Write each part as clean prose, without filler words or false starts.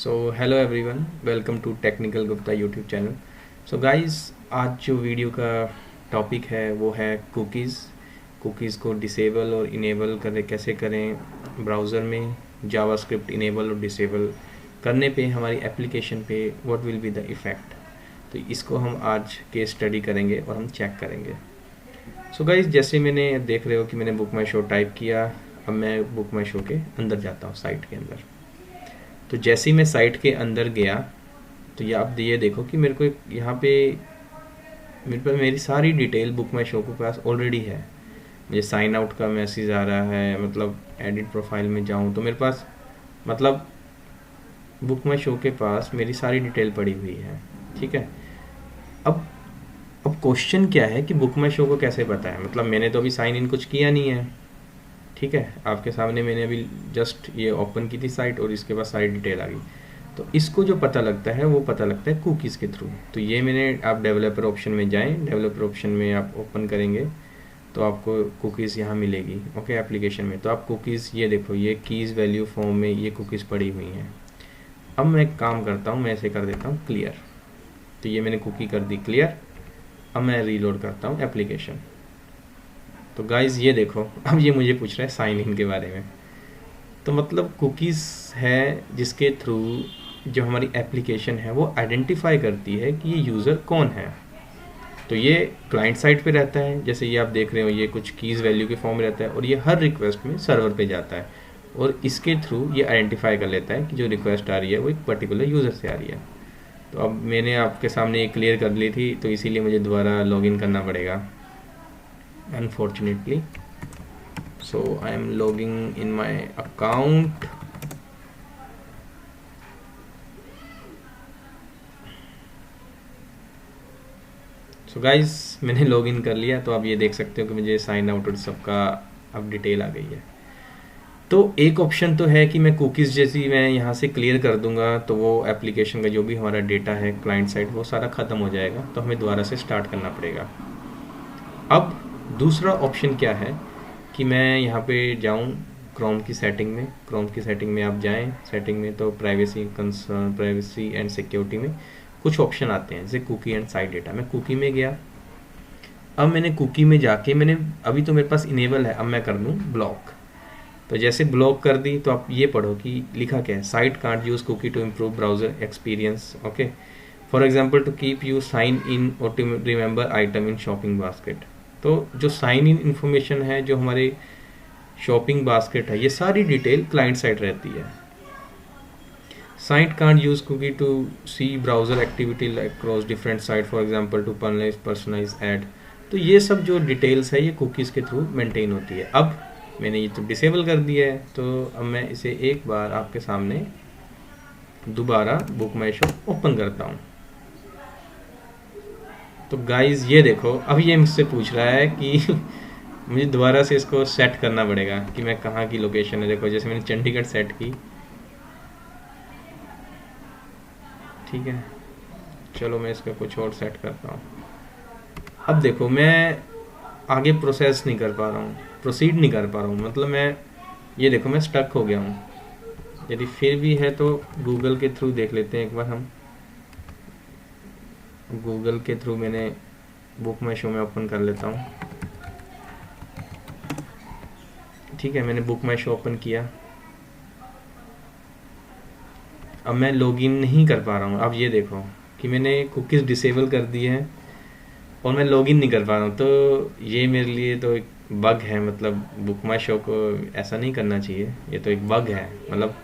So hello everyone, welcome to technical Gupta YouTube channel. So guys, आज जो video का topic है वो है कुकीज़। कुकीज़ को डिसेबल और इनेबल कैसे करें ब्राउज़र में, जावास्क्रिप्ट इनेबल और डिसेबल करने पे हमारी एप्लीकेशन पे what will be the effect. तो इसको हम आज केस स्टडी करेंगे और हम चेक करेंगे। सो गाइस, जैसे मैंने देख रहे हो कि मैंने बुक माई शो टाइप किया। अब मैं बुक माई शो के अंदर जाता हूँ, साइट के अंदर। तो जैसे ही मैं साइट के अंदर गया तो ये आप ये देखो कि मेरे को यहाँ पे मेरे पास मेरी सारी डिटेल बुक माई शो के पास ऑलरेडी है। मुझे साइन आउट का मैसेज आ रहा है, मतलब एडिट प्रोफाइल में जाऊँ तो मेरे पास मतलब बुक माई शो के पास मेरी सारी डिटेल पड़ी हुई है। ठीक है। अब अब क्वेश्चन क्या है कि बुक माई शो को कैसे पता है, मतलब मैंने तो अभी साइन इन कुछ किया नहीं है। ठीक है, आपके सामने मैंने अभी जस्ट ये ओपन की थी साइट और इसके बाद सारी डिटेल आ गई। तो इसको जो पता लगता है वो पता लगता है कुकीज़ के थ्रू। तो ये मैंने, आप डेवलपर ऑप्शन में जाएं, डेवलपर ऑप्शन में आप ओपन करेंगे तो आपको कुकीज़ यहाँ मिलेगी। ओके, एप्लीकेशन में तो आप कुकीज़ ये देखो, ये कीज़ वैल्यू फॉर्म में ये कुकीज़ पड़ी हुई हैं। अब मैं एक काम करता हूँ, मैं ऐसे कर देता हूँ क्लियर। तो ये मैंने कुकी कर दी क्लियर। अब मैं रीलोड करता हूँ एप्लीकेशन। तो गाइज़ ये देखो, अब ये मुझे पूछ रहा है साइन इन के बारे में। तो मतलब कुकीज़ है जिसके थ्रू जो हमारी एप्लीकेशन है वो आइडेंटिफाई करती है कि ये यूज़र कौन है। तो ये क्लाइंट साइड पे रहता है, जैसे ये आप देख रहे हो, ये कुछ कीज़ वैल्यू के फॉर्म में रहता है और ये हर रिक्वेस्ट में सर्वर पे जाता है और इसके थ्रू ये आइडेंटिफाई कर लेता है कि जो रिक्वेस्ट आ रही है वो एक पर्टिकुलर यूज़र से आ रही है। तो अब मैंने आपके सामने ये क्लियर कर ली थी, तो इसीलिए मुझे दोबारा लॉगिन करना पड़ेगा unfortunately. So I am logging in my account. So guys, मैंने लॉगिन कर लिया। तो आप ये देख सकते हो कि मुझे साइन आउट और सबका अब डिटेल आ गई है। तो एक ऑप्शन तो है कि मैं कुकीज़ जैसी मैं यहाँ से क्लियर कर दूंगा तो वो एप्लीकेशन का जो भी हमारा डेटा है क्लाइंट साइड वो सारा ख़त्म हो जाएगा, तो हमें दोबारा से स्टार्ट करना पड़ेगा। अब दूसरा ऑप्शन क्या है कि मैं यहाँ पे जाऊँ क्रोम की सेटिंग में। क्रोम की सेटिंग में आप जाएं, सेटिंग में तो privacy concern, privacy and security में कुछ ऑप्शन आते हैं जैसे कुकी एंड साइट डेटा। मैं कुकी में गया। अब मैंने कुकी में जाके मैंने अभी तो मेरे पास इनेबल है, अब मैं कर दूँ ब्लॉक। तो जैसे ब्लॉक कर दी तो आप ये पढ़ो कि लिखा क्या है, site can't use cookie to improve browser experience. Okay, for example to keep you sign in or to remember item in shopping basket. तो जो साइन इन इंफॉर्मेशन है, जो हमारे शॉपिंग बास्केट है, ये सारी डिटेल क्लाइंट साइड रहती है। Site can't use cookie to see browser activity like cross different site, for example to personalize ad. तो ये सब जो डिटेल्स है ये कुकीज़ के थ्रू मेंटेन होती है। अब मैंने ये तो डिसेबल कर दिया है, तो अब मैं इसे एक बार आपके सामने दोबारा बुक माई शो ओपन करता हूँ। तो गाइज ये देखो, अब ये मुझसे पूछ रहा है कि मुझे दोबारा से इसको सेट करना पड़ेगा कि मैं कहाँ की लोकेशन है। देखो, जैसे मैंने चंडीगढ़ सेट की। ठीक है, चलो मैं इसका कुछ और सेट करता हूँ। अब देखो, मैं आगे प्रोसेस नहीं कर पा रहा हूँ, प्रोसीड नहीं कर पा रहा हूँ, मतलब मैं ये देखो मैं स्टक हो गया हूँ। यदि फिर भी है तो गूगल के थ्रू देख लेते हैं एक बार हम। गूगल के थ्रू मैंने बुक माई शो में ओपन कर लेता हूँ। ठीक है, मैंने बुक माई शो ओपन किया। अब मैं लॉगिन नहीं कर पा रहा हूँ। अब ये देखो कि मैंने कुकीज़ डिसेबल कर दी है और मैं लॉगिन नहीं कर पा रहा हूँ। तो ये मेरे लिए तो एक बग है, मतलब बुक माई शो को ऐसा नहीं करना चाहिए, ये तो एक बग है। मतलब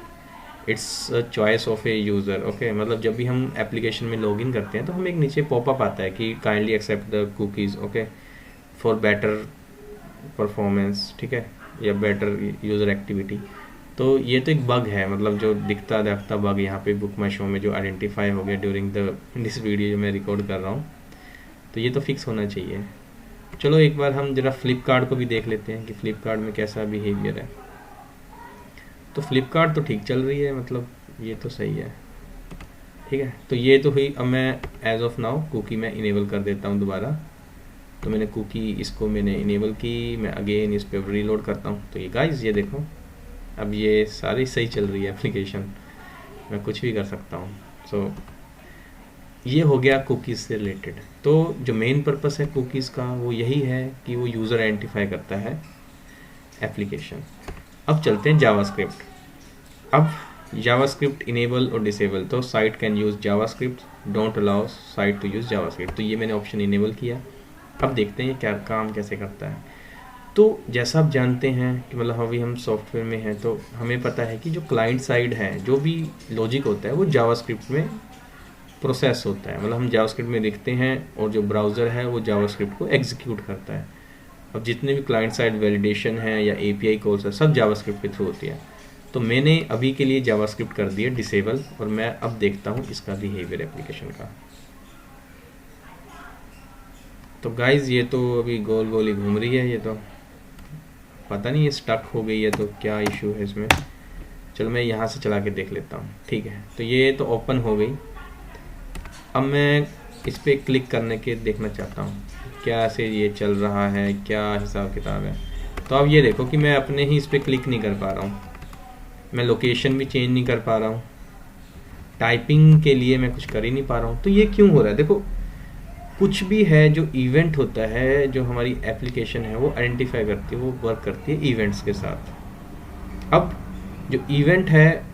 it's a choice of A user. Okay, मतलब जब भी हम एप्लीकेशन में लॉगिन करते हैं तो हमें एक नीचे पॉपअप आता है कि kindly accept the cookies, okay, for better performance. ठीक है, या बेटर यूज़र एक्टिविटी। तो ये तो एक बग है, मतलब जो दिखता देखता बग यहाँ पे बुक माई शो में जो आइडेंटिफाई हो गया ड्यूरिंग द दिस वीडियो जो मैं रिकॉर्ड कर रहा हूँ। तो ये तो फिक्स होना चाहिए। चलो एक बार हम जरा फ्लिपकार्ट को भी देख लेते हैं कि फ्लिपकार्ट में कैसा बिहेवियर है। तो फ्लिपकार्ट तो ठीक चल रही है, मतलब ये तो सही है। ठीक है, तो ये तो हुई। अब मैं एज ऑफ नाउ कुकी मैं इनेबल कर देता हूँ दोबारा। तो मैंने कुकी इसको मैंने इनेबल की, मैं अगेन इस पर रीलोड करता हूँ। तो ये गाइस ये देखो, अब ये सारी सही चल रही है एप्लीकेशन। मैं कुछ भी कर सकता हूँ। सो ये हो गया कुकीज़ से रिलेटेड। तो जो मेन पर्पस है कुकीज़ का वो यही है कि वो यूज़र आइडेंटिफाई करता है एप्लीकेशन। अब चलते हैं जावास्क्रिप्ट। अब जावास्क्रिप्ट इनेबल और डिसेबल, तो site can use JavaScript, don't allow site to use JavaScript, तो ये मैंने ऑप्शन इनेबल किया। अब देखते हैं क्या काम कैसे करता है। तो जैसा आप जानते हैं कि मतलब अभी हम सॉफ्टवेयर में हैं, तो हमें पता है कि जो क्लाइंट साइड है, जो भी लॉजिक होता है वो जावास्क्रिप्ट में प्रोसेस होता है। मतलब हम जावास्क्रिप्ट में लिखते हैं और जो ब्राउज़र है वो जावास्क्रिप्ट को एग्जीक्यूट करता है। अब जितने भी क्लाइंट साइड वैलिडेशन है या एपीआई कॉल्स है, सब जावास्क्रिप्ट के थ्रू होती है। तो मैंने अभी के लिए जावास्क्रिप्ट कर दिया डिसेबल, और मैं अब देखता हूँ इसका बिहेवियर एप्लीकेशन का। तो गाइज़ ये तो अभी गोल गोल ही घूम रही है, ये तो पता नहीं ये स्टक हो गई है तो क्या इशू है इसमें। चलो मैं यहाँ से चला के देख लेता हूँ। ठीक है, तो ये तो ओपन हो गई। अब मैं इस पर क्लिक करने के देखना चाहता हूँ क्या से ये चल रहा है, क्या हिसाब किताब है। तो अब ये देखो कि मैं अपने ही इस पर क्लिक नहीं कर पा रहा हूँ, मैं लोकेशन भी चेंज नहीं कर पा रहा हूँ, टाइपिंग के लिए मैं कुछ कर ही नहीं पा रहा हूँ। तो ये क्यों हो रहा है? देखो, कुछ भी है जो इवेंट होता है, जो हमारी एप्लीकेशन है वो आइडेंटिफाई करती है, वो वर्क करती है इवेंट्स के साथ। अब जो इवेंट है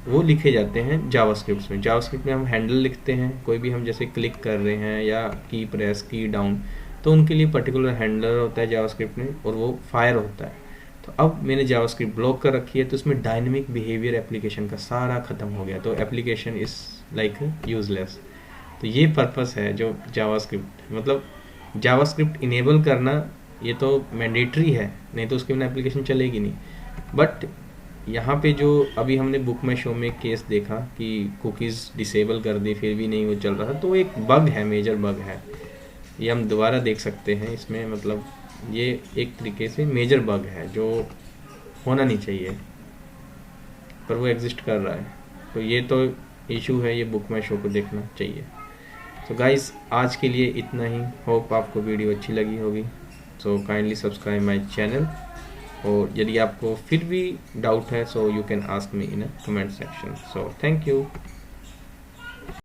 वो लिखे जाते हैं जावास्क्रिप्ट में। जावास्क्रिप्ट में हम हैंडल लिखते हैं, कोई भी हम जैसे क्लिक कर रहे हैं या की प्रेस की डाउन, तो उनके लिए पर्टिकुलर हैंडलर होता है जावास्क्रिप्ट में, और वो फायर होता है। तो अब मैंने जावास्क्रिप्ट ब्लॉक कर रखी है, तो इसमें डायनेमिक बिहेवियर एप्लीकेशन का सारा ख़त्म हो गया, तो एप्लीकेशन इज़ लाइक यूजलेस। तो ये पर्पस है जो जावास्क्रिप्ट, मतलब जावास्क्रिप्ट इनेबल करना ये तो मैंडेटरी है, नहीं तो उसके बिना एप्लीकेशन चलेगी नहीं। बट यहाँ पे जो अभी हमने बुक माई शो में केस देखा कि कुकीज़ डिसेबल कर दी फिर भी नहीं वो चल रहा था, तो एक बग है, मेजर बग है। ये हम दोबारा देख सकते हैं इसमें, मतलब ये एक तरीके से मेजर बग है जो होना नहीं चाहिए, पर वो एग्जिस्ट कर रहा है। तो ये तो इशू है, ये बुक माई शो को देखना चाहिए। तो गाइस आज के लिए इतना ही। होप आपको वीडियो अच्छी लगी होगी। So kindly subscribe my channel, और यदि आपको फिर भी डाउट है so you can ask me in a comment section. So thank you.